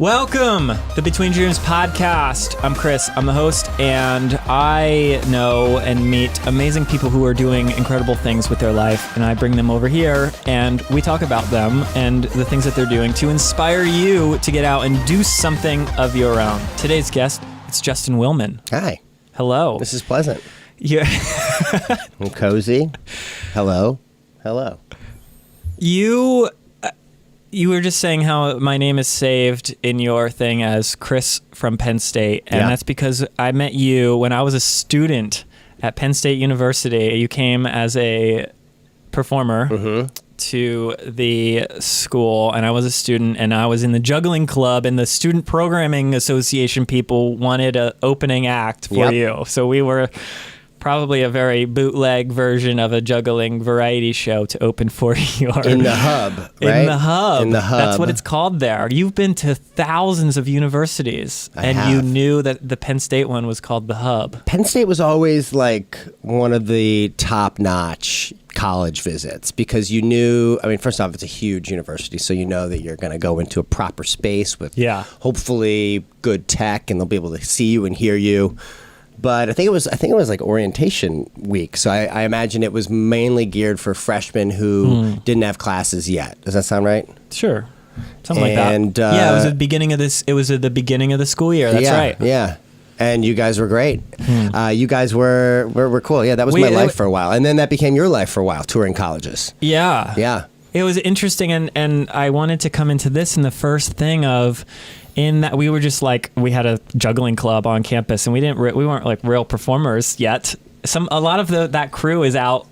Welcome, the Between Dreams podcast. I'm Chris, I'm the host, and I know and meet amazing people who are doing incredible things with their life, and I bring them over here, and we talk about them and the things that they're doing to inspire you to get out and do something of your own. Today's guest, it's Justin Willman. Hi. Hello. This is pleasant. Yeah. And cozy. Hello. Hello. You were just saying how my name is saved in your thing as Chris from Penn State, and that's because I met you when I was a student at Penn State University. You came as a performer to the school, and I was a student, and I was in the juggling club, and the Student Programming Association people wanted an opening act for you. So we were probably a very bootleg version of a juggling variety show to open for you. In the hub, right? In the hub. In the hub. That's what it's called there. You've been to thousands of universities, you knew that the Penn State one was called the hub. Penn State was always like one of the top-notch college visits because you knew, I mean, first off, it's a huge university, so you know that you're going to go into a proper space with hopefully good tech, and they'll be able to see you and hear you. But I think it was like orientation week. So I imagine it was mainly geared for freshmen who didn't have classes yet. Does that sound right? Sure. Something like that. Yeah, it was at the beginning of the school year. That's right. Yeah. And you guys were great. You guys were cool. Yeah, that was my life for a while. And then that became your life for a while, touring colleges. Yeah. Yeah. It was interesting, and I wanted to come into this in the first thing of, in that we were just like, we had a juggling club on campus, and we weren't like real performers yet. A lot of that crew is out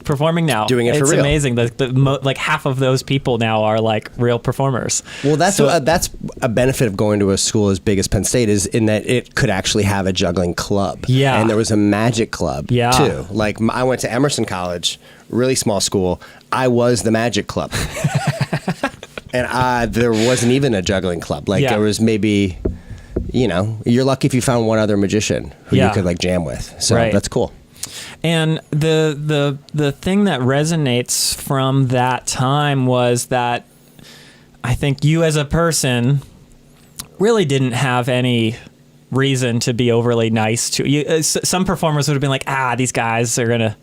performing now, doing it for real. It's amazing. Like half of those people now are like real performers. Well, that's a benefit of going to a school as big as Penn State, is in that it could actually have a juggling club. Yeah, and there was a magic club too. Like I went to Emerson College, really small school. I was the magic club. And there wasn't even a juggling club. Like there was maybe, you're lucky if you found one other magician who you could like jam with. So that's cool. And the thing that resonates from that time was that I think you as a person really didn't have any reason to be overly nice to you. Some performers would have been like, these guys are going to,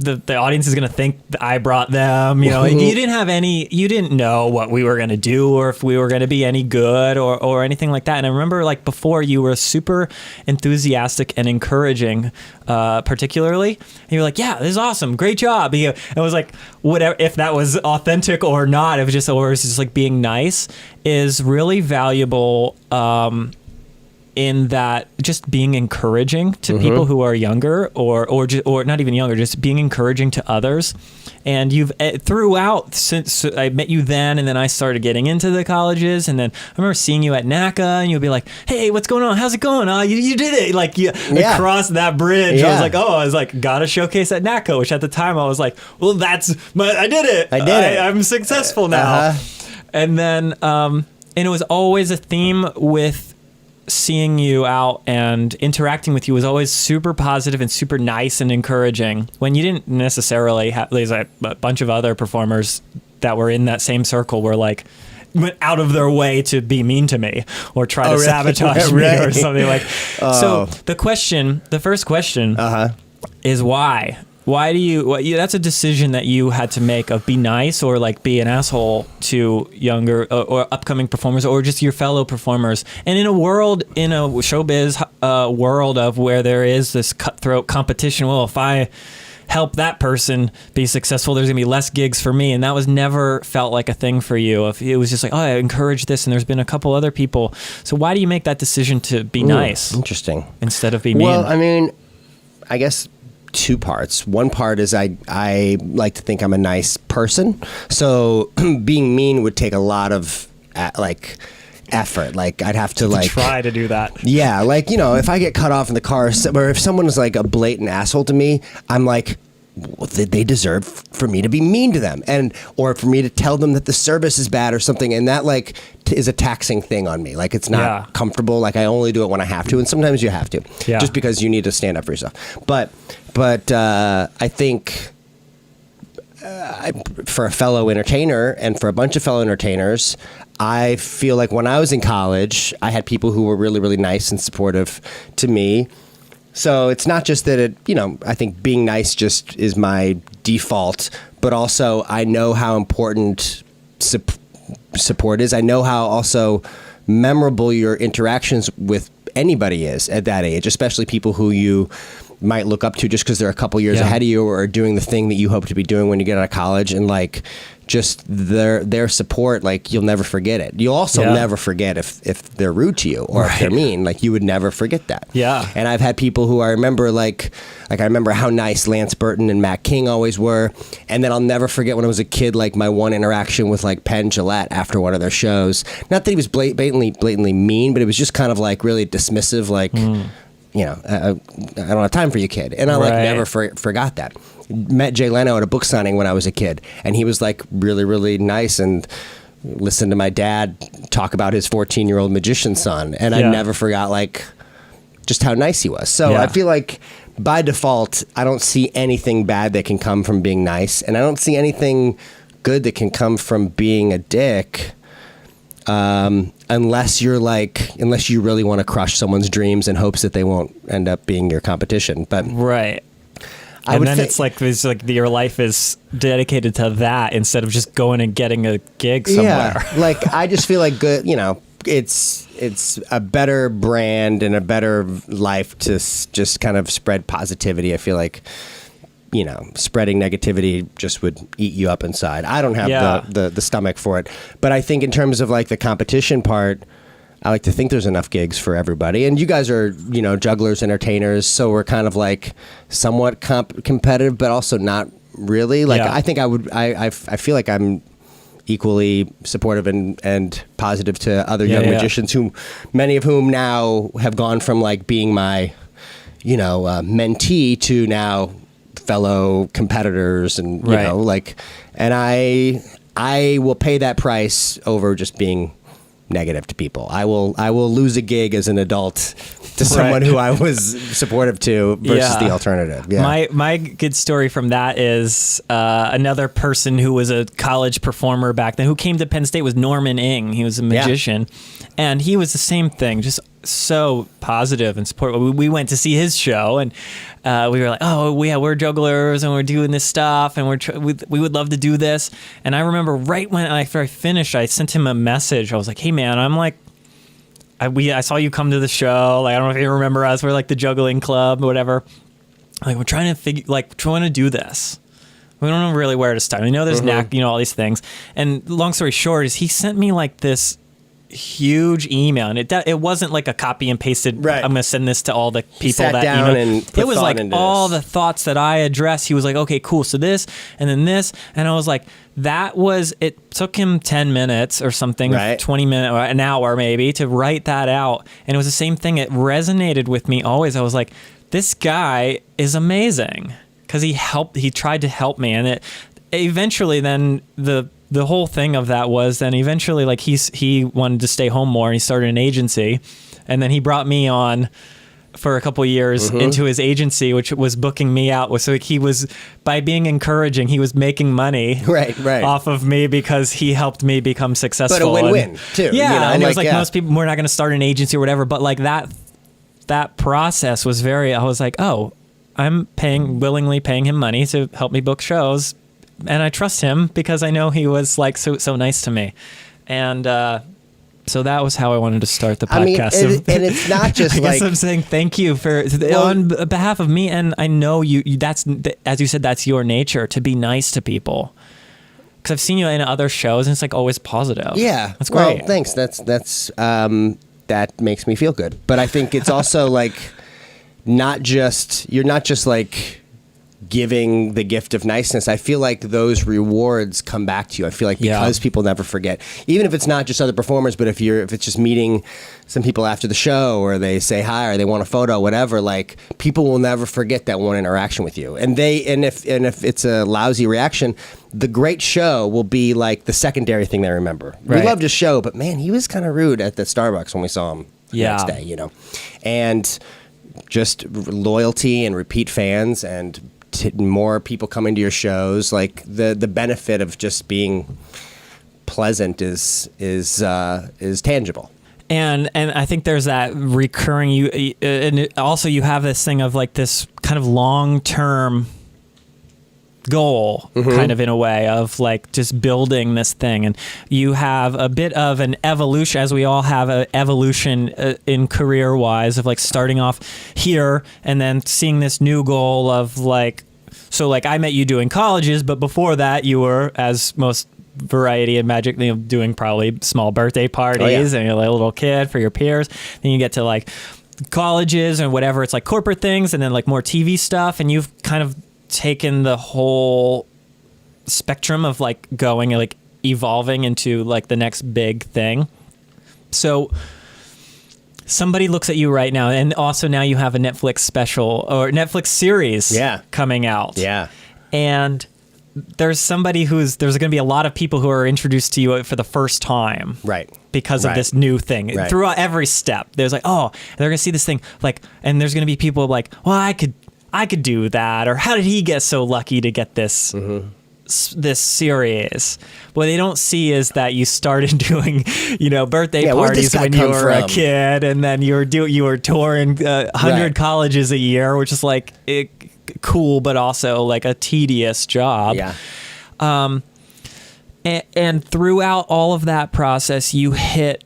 the audience is going to think that I brought them, you didn't know what we were going to do or if we were going to be any good or anything like that. And I remember like before you were super enthusiastic and encouraging, particularly, and you were like, yeah, this is awesome. Great job. It was like, whatever, if that was authentic or not, it was just like being nice is really valuable, in that just being encouraging to people who are younger or not even younger, just being encouraging to others. And you've throughout, since I met you then, and then I started getting into the colleges, and then I remember seeing you at NACA, and you'll be like, hey, what's going on? How's it going? You did it. Like across that bridge. I was like, got a showcase at NACA, which at the time I was like, well, I did it. I'm successful now. And then, and it was always a theme with seeing you out and interacting with you was always super positive and super nice and encouraging, when you didn't necessarily have, there's a bunch of other performers that were in that same circle were like, went out of their way to be mean to me or try to sabotage me or something like. So the first question is why? Why do you, that's a decision that you had to make, of be nice or like be an asshole to younger or upcoming performers or just your fellow performers. And in a showbiz world of where there is this cutthroat competition, well, if I help that person be successful, there's gonna be less gigs for me. And that was never felt like a thing for you. If it was just like, I encourage this, and there's been a couple other people. So why do you make that decision to be nice? Interesting. Instead of be mean? Well, I mean, I guess two parts. One part is I like to think I'm a nice person. So being mean would take a lot of effort. Like I'd have to try to do that. Yeah. Like, if I get cut off in the car, or if someone is like a blatant asshole to me, I'm like, they deserve for me to be mean to them, or for me to tell them that the service is bad or something. And that is a taxing thing on me. Like it's not comfortable. Like I only do it when I have to. And sometimes you have to, just because you need to stand up for yourself. But I think for a fellow entertainer and for a bunch of fellow entertainers, I feel like when I was in college, I had people who were really, really nice and supportive to me. So it's not just that I think being nice just is my default, but also I know how important support is. I know how also memorable your interactions with anybody is at that age, especially people who you might look up to just because they're a couple years ahead of you or are doing the thing that you hope to be doing when you get out of college, and like just their support, like you'll never forget it. You'll also never forget if they're rude to you or if they're mean. Like you would never forget that. Yeah. And I've had people who I remember like I remember how nice Lance Burton and Matt King always were, and then I'll never forget when I was a kid, like my one interaction with like Penn Jillette after one of their shows. Not that he was blatantly mean, but it was just kind of like really dismissive, like. I don't have time for you, kid. And I like never forgot that. Met Jay Leno at a book signing when I was a kid, and he was like really, really nice and listened to my dad talk about his 14-year-old magician son. And I never forgot like just how nice he was. So I feel like by default, I don't see anything bad that can come from being nice, and I don't see anything good that can come from being a dick. Unless you really want to crush someone's dreams in hopes that they won't end up being your competition. But and then it's like your life is dedicated to that instead of just going and getting a gig somewhere. Yeah, like I just feel like good. It's a better brand and a better life to just kind of spread positivity. I feel like. Spreading negativity just would eat you up inside. I don't have the stomach for it. But I think in terms of like the competition part, I like to think there's enough gigs for everybody. And you guys are, jugglers, entertainers, so we're kind of like somewhat competitive, but also not really. Like I think I feel like I'm equally supportive and positive to other young magicians who many of whom now have gone from like being my, mentee to now fellow competitors and and I will pay that price over just being negative to people. I will lose a gig as an adult to someone who I was supportive to versus the alternative. Yeah. My good story from that is another person who was a college performer back then who came to Penn State was Norman Ing. He was a magician, and he was the same thing, just so positive and supportive. We went to see his show, and we were like, oh, yeah, we're jugglers and we're doing this stuff, and we would love to do this. And I remember right after I finished, I sent him a message. I was like, hey, man, I'm like, I saw you come to the show. Like, I don't know if you remember us. We're like the juggling club or whatever. Like, we're trying to do this. We don't know really where to start. I know there's all these things. And long story short is he sent me like this huge email, and it wasn't like a copy and pasted. I'm going to send this to all the people that down and put it was like all this. The thoughts that I addressed. He was like, okay, cool. So this and then this, and I was like, it took him 10 minutes or something, 20 minutes, or an hour maybe to write that out. And it was the same thing. It resonated with me always. I was like, this guy is amazing because he tried to help me, and it eventually then the whole thing of that was then eventually like he wanted to stay home more, and he started an agency, and then he brought me on for a couple years into his agency, which was booking me out. So he was, by being encouraging, he was making money off of me because he helped me become successful. But a win-win too. Yeah, and it was like most people, we're not going to start an agency or whatever, but like that process was I was like, oh, I'm willingly paying him money to help me book shows. And I trust him because I know he was like so nice to me, and so that was how I wanted to start the podcast. I mean, and it's not just I guess I'm saying thank you on behalf of me, and I know you. That's, as you said, that's your nature to be nice to people. Because I've seen you in other shows, and it's like always positive. Yeah, that's great. Well, thanks. That's that makes me feel good. But I think it's also like you're not just like giving the gift of niceness. I feel like those rewards come back to you. I feel like because people never forget, even if it's not just other performers, but if it's just meeting some people after the show, or they say hi, or they want a photo, whatever, like people will never forget that one interaction with you. And if it's a lousy reaction, the great show will be like the secondary thing they remember. We loved his show, but man, he was kind of rude at the Starbucks when we saw him the next day, And just loyalty and repeat fans and more people coming to your shows. Like the benefit of just being pleasant is tangible. And I think there's that recurring, and also you have this thing of like this kind of long-term goal, kind of in a way of like just building this thing. And you have a bit of an evolution, as we all have an evolution in career-wise, of like starting off here and then seeing this new goal of like, so like I met you doing colleges, but before that you were, as most variety and magic, doing probably small birthday parties and you're like a little kid for your peers. Then you get to like colleges and whatever, it's like corporate things, and then like more TV stuff, and you've kind of taken the whole spectrum of like going and like evolving into like the next big thing. So somebody looks at you right now, and also now you have a Netflix special or Netflix series coming out. Yeah. And there's somebody there's going to be a lot of people who are introduced to you for the first time. Right. Because of this new thing. Right. Throughout every step, there's like, oh, they're going to see this thing. Like, and there's going to be people like, well, I could do that. Or how did he get so lucky to get this, this series? What they don't see is that you started doing, birthday parties when you were a kid. And then you were touring 100 colleges a year, which is like, cool, but also like a tedious job. Yeah. And throughout all of that process, you hit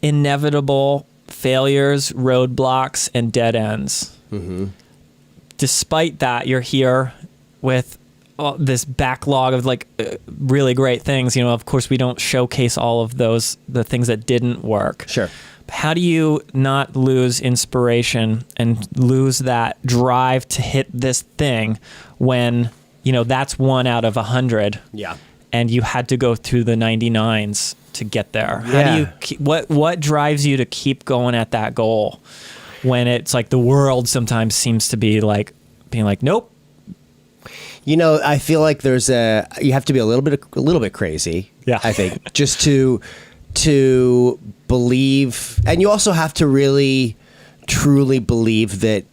inevitable failures, roadblocks, and dead ends. Despite that, you're here with this backlog of like really great things. Of course, we don't showcase all of the things that didn't work. Sure. How do you not lose inspiration and lose that drive to hit this thing when, that's 1 out of 100? Yeah. And you had to go through the 99s to get there. Yeah. How do you what drives you to keep going at that goal when it's like the world sometimes seems to be like being like, nope? I feel like you have to be a little bit crazy. Yeah. I think just to believe, and you also have to really truly believe that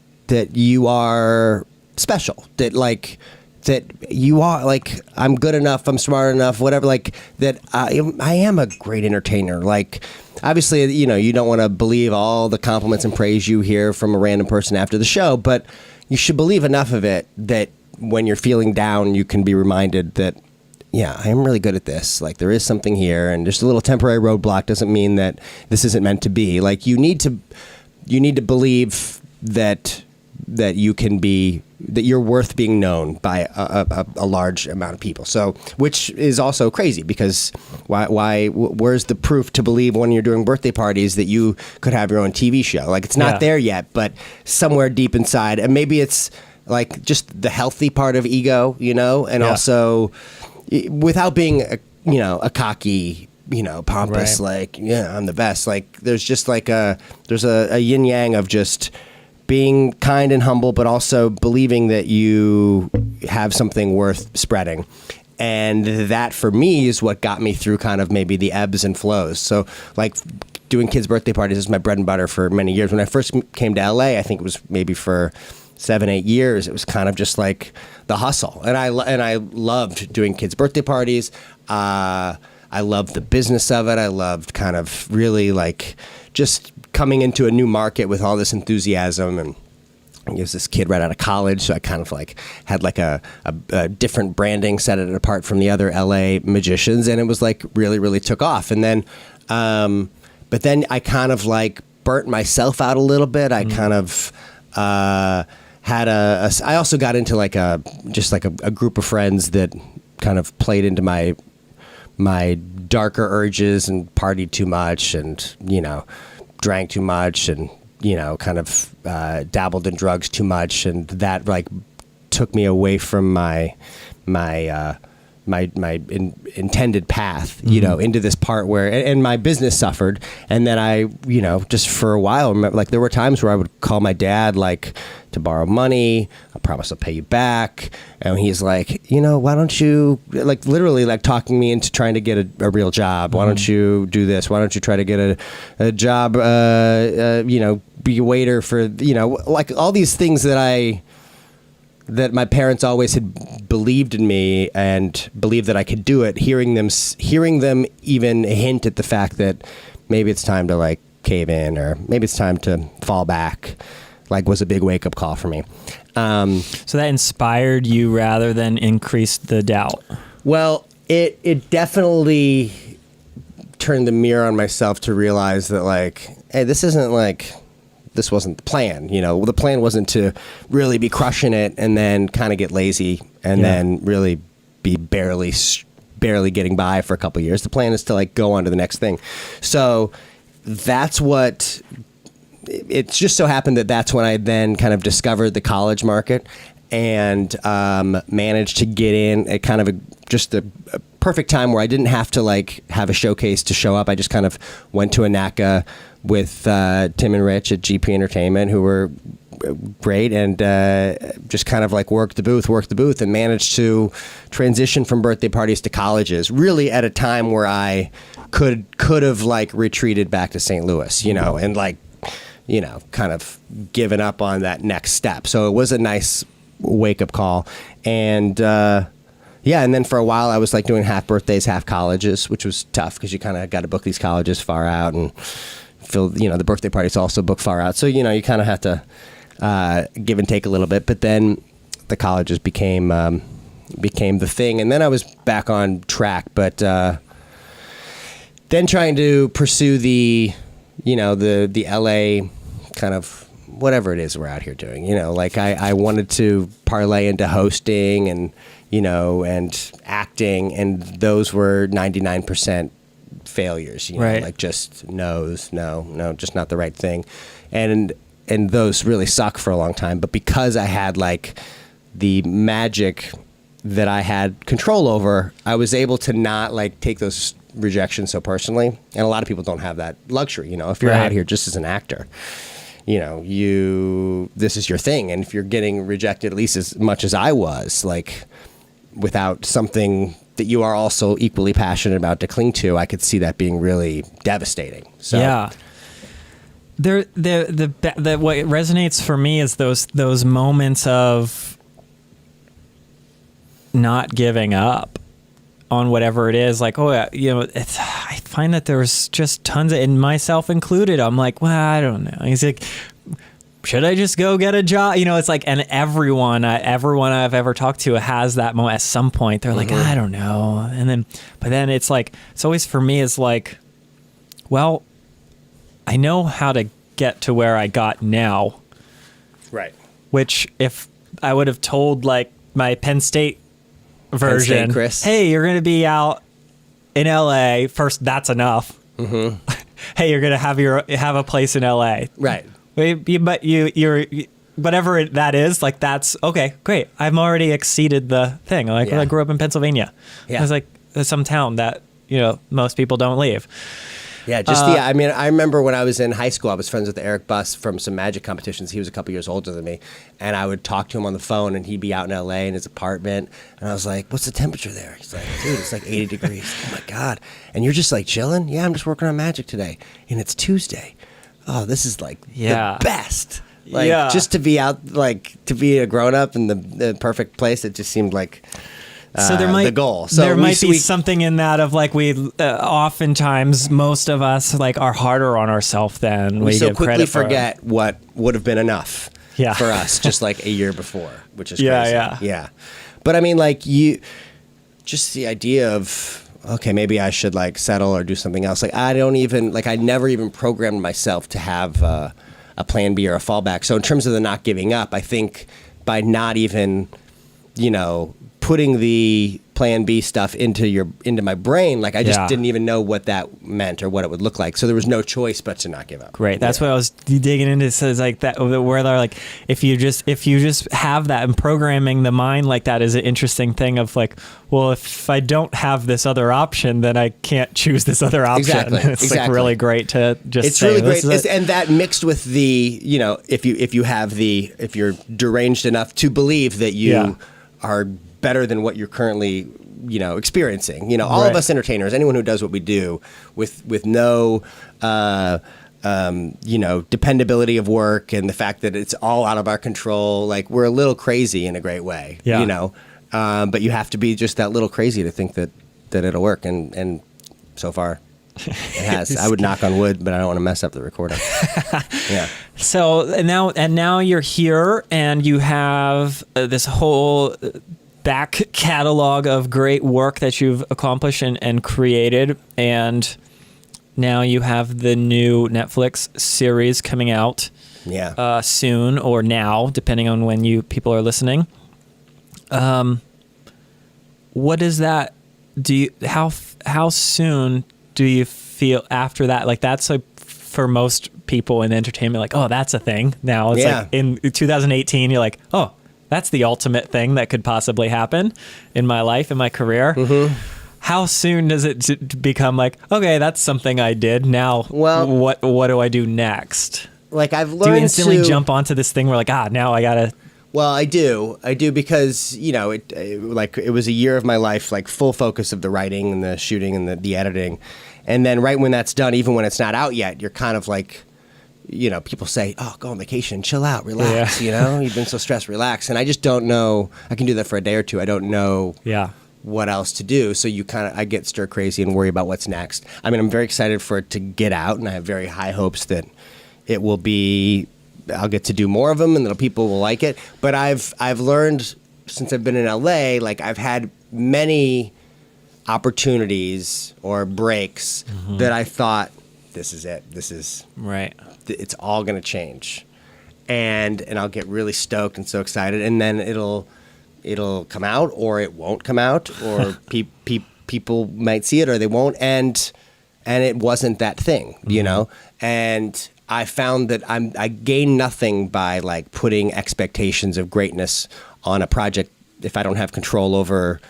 you are special, that you are like, I'm good enough, I'm smart enough, whatever, like that I am a great entertainer. Like obviously, you don't want to believe all the compliments and praise you hear from a random person after the show, but you should believe enough of it that when you're feeling down, you can be reminded that, yeah, I am really good at this. Like there is something here, and just a little temporary roadblock doesn't mean that this isn't meant to be. Like you need to believe that you can be, that you're worth being known by a large amount of people. So, which is also crazy because where's the proof to believe when you're doing birthday parties that you could have your own TV show? Like it's not there yet, but somewhere deep inside, and maybe it's like just the healthy part of ego, and also without being a cocky, pompous, like, I'm the best. Like there's just like there's a yin yang of just being kind and humble, but also believing that you have something worth spreading. And that for me is what got me through kind of maybe the ebbs and flows. So like doing kids' birthday parties is my bread and butter for many years. When I first came to LA, I think it was maybe for 7-8 years, it was kind of just like the hustle. And I loved doing kids' birthday parties. I loved the business of it. I loved kind of really like just coming into a new market with all this enthusiasm. And I was this kid right out of college, so I kind of like had like a different branding, set it apart from the other LA magicians, and it was like really, really took off. And then, but then I kind of like burnt myself out a little bit. I kind of had I also got into like a group of friends that kind of played into my darker urges and partied too much and, drank too much and, kind of dabbled in drugs too much. And that like took me away from my intended path, into this part where, and my business suffered. And then I, just for a while, like there were times where I would call my dad, like to borrow money. I promise I'll pay you back. And he's like, why don't you, like literally like talking me into trying to get a real job. Why don't you do this? Why don't you try to get a job, be a waiter for, like all these things that that my parents always had believed in me and believed that I could do it. Hearing them even hint at the fact that maybe it's time to like cave in, or maybe it's time to fall back, like was a big wake up call for me. So that inspired you rather than increased the doubt? Well, it definitely turned the mirror on myself to realize that like, hey, this wasn't the plan. The plan wasn't to really be crushing it and then kind of get lazy and then really be barely getting by for a couple of years. The plan is to like go on to the next thing. So that's what, it just so happened that that's when I then kind of discovered the college market and managed to get in at kind of just a perfect time where I didn't have to like have a showcase to show up. I just kind of went to a NACA with Tim and Rich at GP Entertainment, who were great, and just kind of like worked the booth and managed to transition from birthday parties to colleges, really at a time where I could have like retreated back to St. Louis, and like, kind of given up on that next step. So it was a nice wake up call. And and then for a while I was like doing half birthdays, half colleges, which was tough because you kind of got to book these colleges far out and fill, the birthday parties also book far out. So, you kind of have to give and take a little bit. But then the colleges became the thing. And then I was back on track. But then trying to pursue the LA kind of whatever it is we're out here doing, like I wanted to parlay into hosting and, and acting, and those were 99% failures, right. Like just no, just not the right thing. And those really suck for a long time. But because I had like the magic that I had control over, I was able to not like take those rejections so personally. And a lot of people don't have that luxury, if you're out here just as an actor, this is your thing. And if you're getting rejected at least as much as I was, like without something that you are also equally passionate about to cling to, I could see that being really devastating. So yeah. What resonates for me is those moments of not giving up on whatever it is. Like, I find that there's just tons of, and myself included, I'm like, well, I don't know. He's like, should I just go get a job? It's like, and everyone I've ever talked to has that moment at some point. They're like, I don't know. But then it's like, it's always for me is like, well, I know how to get to where I got now. Right. Which if I would have told like my Penn State version, Penn State Chris, hey, you're going to be out in LA first, that's enough. Mm-hmm. Hey, you're going to have a place in LA. Right. But you're whatever that is, like that's okay, great. I've already exceeded the thing. Like I grew up in Pennsylvania. Yeah. I was like, there's some town that, most people don't leave. Yeah, I remember when I was in high school, I was friends with Eric Buss from some magic competitions. He was a couple years older than me, and I would talk to him on the phone, and he'd be out in LA in his apartment, and I was like, what's the temperature there? He's like, dude, it's like 80 degrees. Oh my God. And you're just like chilling? Yeah, I'm just working on magic today, and it's Tuesday. Oh, this is like the best. Like just to be out, like to be a grown up in the perfect place, it just seemed like so there might, the goal. So there might be something in that of like we oftentimes most of us like are harder on ourselves than we so give quickly credit for. Forget what would have been enough for us just like a year before, which is crazy. Yeah. But I mean, like just the idea of, okay, maybe I should like settle or do something else. Like I never even programmed myself to have a plan B or a fallback. So in terms of the not giving up, I think by not even, putting the plan B stuff into my brain, like I just didn't even know what that meant or what it would look like. So there was no choice but to not give up. Great. That's what I was digging into. So it's like that, where they're like, if you just have that and programming the mind like that is an interesting thing of like, well, if I don't have this other option, then I can't choose this other option. Exactly. It's like really great to just it's say, really great. And that mixed with the, if you're deranged enough to believe that you are better than what you're currently, experiencing. All of us entertainers, anyone who does what we do with no dependability of work and the fact that it's all out of our control. Like, we're a little crazy in a great way, but you have to be just that little crazy to think that it'll work. And so far it has. I would knock on wood, but I don't want to mess up the recording. Yeah. So now you're here and you have this whole back catalog of great work that you've accomplished and created. And now you have the new Netflix series coming out soon or now, depending on when people are listening. What is that? How soon do you feel after that? Like, that's like, for most people in entertainment, like, oh, that's a thing now. It's like in 2018, you're like, oh, that's the ultimate thing that could possibly happen in my life, in my career. Mm-hmm. How soon does it become like, okay, that's something I did. Now, what do I do next? Like, I've learned do you instantly jump onto this thing where like, now I gotta. Well, I do because it was a year of my life, like full focus of the writing and the shooting and the editing, and then right when that's done, even when it's not out yet, you're kind of like, people say, "Oh, go on vacation, chill out, relax." Yeah. You've been so stressed, relax. And I just don't know. I can do that for a day or two. I don't know. Yeah. What else to do. So I get stir crazy and worry about what's next. I mean, I'm very excited for it to get out, and I have very high hopes that it will be, I'll get to do more of them and that people will like it. But I've learned since I've been in LA, like, I've had many opportunities or breaks that I thought, this is it. This is right. It's all going to change. And I'll get really stoked and so excited. And then it'll come out, or it won't come out, or people might see it or they won't, and it wasn't that thing, And I found that I gain nothing by like putting expectations of greatness on a project if I don't have control over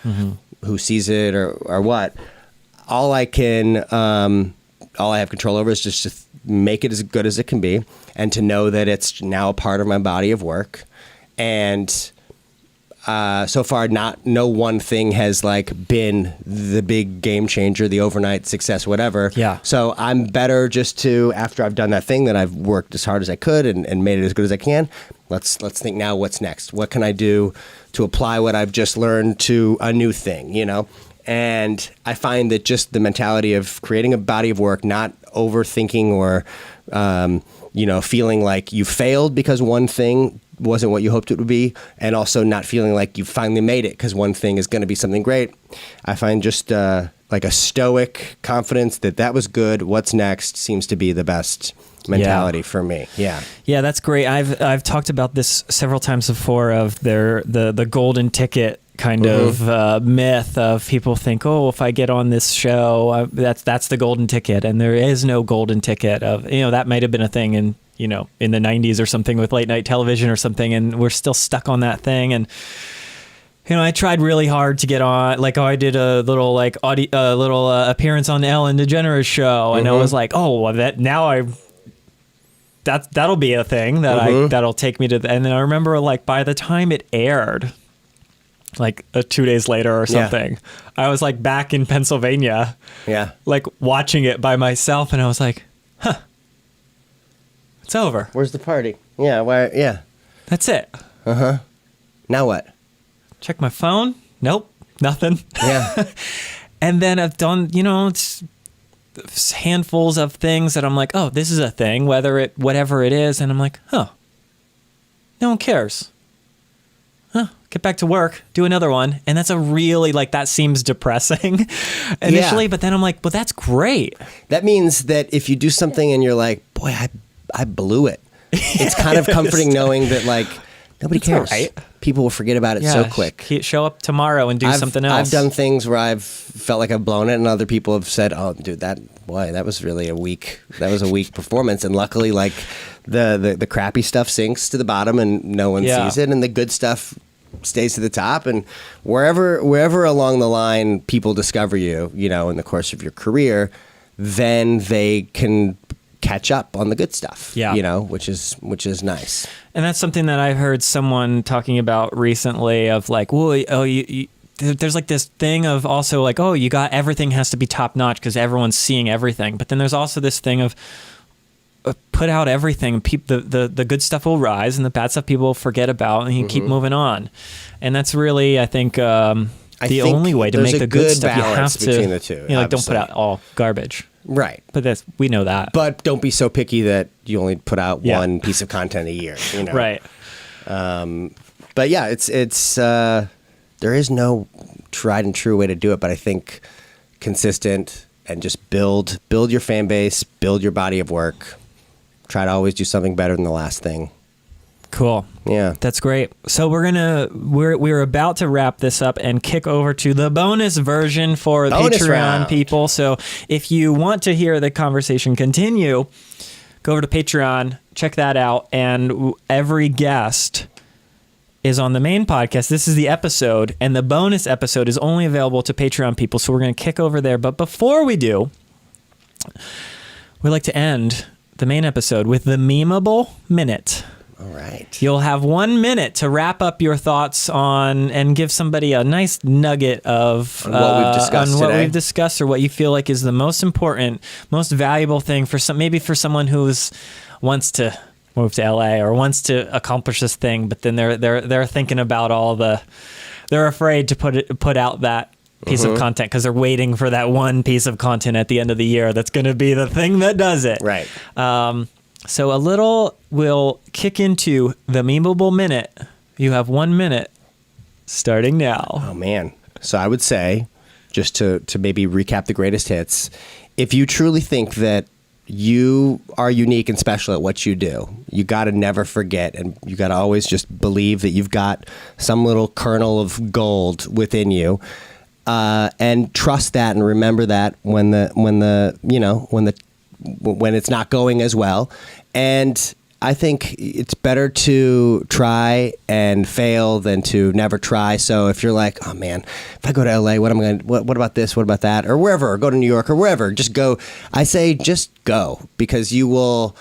who sees it or what. All I have control over is just to make it as good as it can be, and to know that it's now a part of my body of work, and. So far, no one thing has like been the big game changer, the overnight success, whatever. Yeah. So I'm better just to, after I've done that thing that I've worked as hard as I could and made it as good as I can, let's think now, what's next? What can I do to apply what I've just learned to a new thing, And I find that just the mentality of creating a body of work, not overthinking or, feeling like you failed because one thing wasn't what you hoped it would be, and also not feeling like you finally made it because one thing is going to be something great. I find just like a stoic confidence that was good. What's next seems to be the best mentality for me. Yeah. Yeah, that's great. I've talked about this several times before of the golden ticket kind of myth of people think, oh, if I get on this show, that's the golden ticket, and there is no golden ticket of, that might have been a thing in the 90s or something with late night television or something, and we're still stuck on that thing. And I tried really hard to get on, like, I did a little like appearance on Ellen DeGeneres show, and I was like, oh, well, that'll be a thing that that'll take me to and then I remember, like, by the time it aired, like 2 days later or something, I was like back in Pennsylvania, like watching it by myself, and I was like, huh, it's over. Where's the party? Yeah, why? Yeah, that's it. Now what? Check my phone. Nope, nothing. Yeah. And then I've done, it's handfuls of things that I'm like, oh, this is a thing, whatever it is, and I'm like, huh, no one cares. Get back to work, do another one. And that's a really, like, that seems depressing initially, but then I'm like, well, that's great. That means that if you do something and you're like, boy, I blew it. It's kind of comforting knowing that, like, nobody cares. Right. People will forget about it so quick. Show up tomorrow and do something else. I've done things where I've felt like I've blown it, and other people have said, oh, dude, that was really a weak performance. And luckily, like, the crappy stuff sinks to the bottom and no one sees it, and the good stuff stays to the top. And wherever along the line people discover you, in the course of your career, then they can catch up on the good stuff, which is nice. And that's something that I heard someone talking about recently of like, well, there's like this thing of also like, oh, everything has to be top notch because everyone's seeing everything. But then there's also this thing of, put out everything. The good stuff will rise, and the bad stuff people will forget about, and you keep moving on. And that's really, I think, the only way to make the good stuff. You have to between the two. Like, don't put out all garbage. Right. But we know that. But don't be so picky that you only put out one piece of content a year. Right. But yeah, it's there is no tried and true way to do it. But I think consistent and just build your fan base, build your body of work. Try to always do something better than the last thing. Cool. Yeah. That's great. So we're about to wrap this up and kick over to the bonus version for Patreon round. People. So if you want to hear the conversation continue, go over to Patreon, check that out. And every guest is on the main podcast. This is the episode, and the bonus episode is only available to Patreon people. So we're going to kick over there. But before we do, we'd like to end the main episode with the memeable minute. All right. You'll have 1 minute to wrap up your thoughts on and give somebody a nice nugget of what we've discussed or what you feel like is the most important, most valuable thing for someone who's wants to move to LA or wants to accomplish this thing, but then they're thinking about they're afraid to put out that piece of content because they're waiting for that one piece of content at the end of the year that's going to be the thing that does it. Right. So we'll kick into the memeable minute. You have 1 minute starting now. Oh, man. So I would say, just to maybe recap the greatest hits, if you truly think that you are unique and special at what you do, you got to never forget, and you got to always just believe that you've got some little kernel of gold within you, and trust that and remember that when it's not going as well. And I think it's better to try and fail than to never try. So if you're like, oh man, if I go to LA, what about this? What about that? Or wherever, or go to New York or wherever, just go. I say just go, because you'll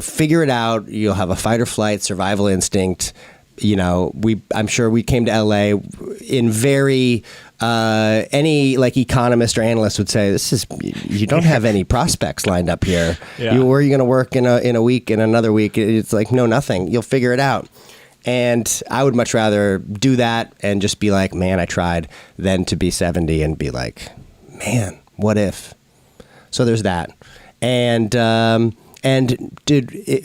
figure it out. You'll have a fight or flight survival instinct. I'm sure we came to LA in very, any like economist or analyst would say, you don't have any prospects lined up here. Yeah. Where are you going to work in a week, in another week? It's like, no, nothing. You'll figure it out. And I would much rather do that and just be like, man, I tried, than to be 70 and be like, man, what if? So there's that. And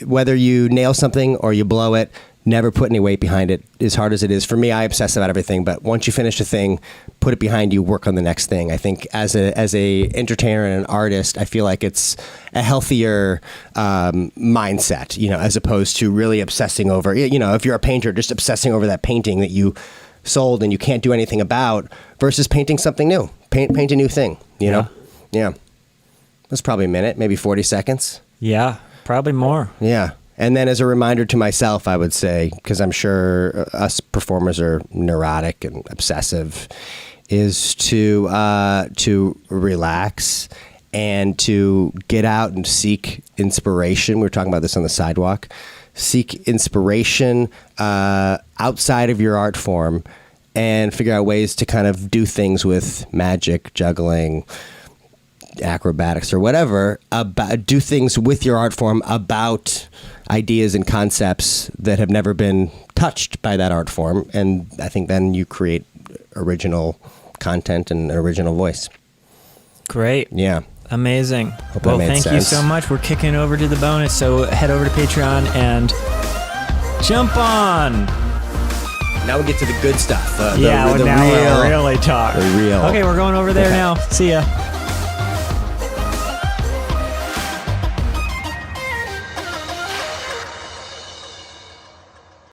whether you nail something or you blow it, never put any weight behind it. As hard as it is for me, I obsess about everything. But once you finish a thing, put it behind you. Work on the next thing. I think as a entertainer and an artist, I feel like it's a healthier mindset. As opposed to really obsessing over. If you're a painter, just obsessing over that painting that you sold and you can't do anything about, versus painting something new. Paint a new thing. Yeah. That's probably a minute, maybe 40 seconds. Yeah, probably more. Yeah. And then as a reminder to myself, I would say, because I'm sure us performers are neurotic and obsessive, is to relax and to get out and seek inspiration. We were talking about this on the sidewalk. Seek inspiration outside of your art form and figure out ways to kind of do things with magic, juggling, acrobatics, or whatever. Do things with your art form about ideas and concepts that have never been touched by that art form, and I think then you create original content and an original voice. Great. Yeah. Amazing. Hope that made thank sense. you so much. We're kicking over to the bonus, so head over to Patreon and jump on. Now we get to the good stuff. Now we really talk. The real. Okay, we're going over there now. See ya.